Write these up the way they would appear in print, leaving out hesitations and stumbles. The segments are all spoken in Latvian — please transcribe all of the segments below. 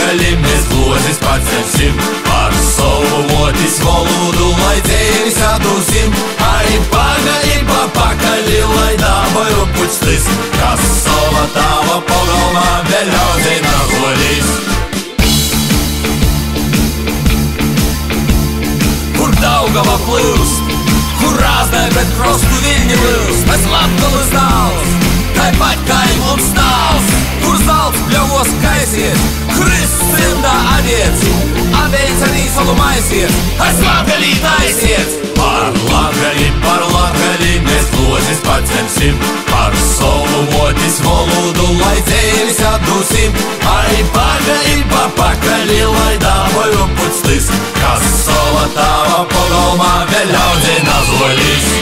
pagali mēs glozis pacelsim, par savu motis valodu, lai dzēvis atdūsim. Ai pagali pa pakali, lai dabai rupučtis, kas sava tava pagalmā vēl ļaudzei nazolīs. Kur Daugava plūst, kur rāznai pret krostu Viļņi plūst, mēs Latgales dāls, tāpat kā mums stāvs, kur zelts pļavos kaisies, Krists cimdā adiets, adeits arī salu maisies, aiz Latgalī taisiet. Par Latgali mēs glozis pacelsim, par savu motis valodu, lai dzēvis atdūsim. Ai pagali pa pakali, lai dabai rupučtis, kas sava tava pagalmā vēl ļaudzei nazolīs.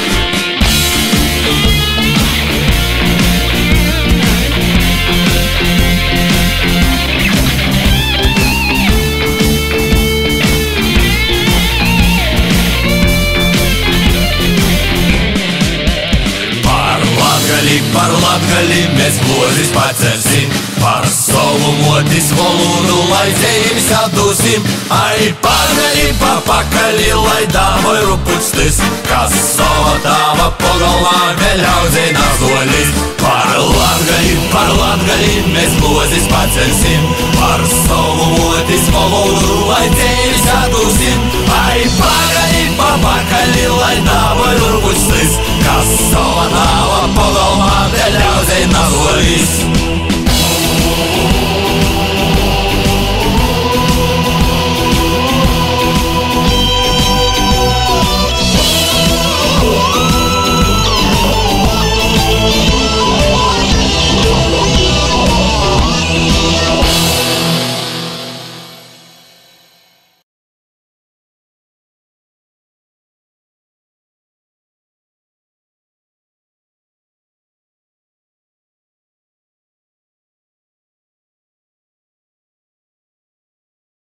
Par Latgali mēs glozis pacelsim, par savu motis valodu, lai dzēvis atdūsim. Ai pagali pa pakali, lai dabai rupučtis, kas sava tava pagalmā vēl ļaudzei nazolīs. Par Latgali mēs glozis pacelsim, par savu motis valodu, lai dzēvis atdūsim. Ai pagali pa pakali, lai dabai rupučtis, kas sava tava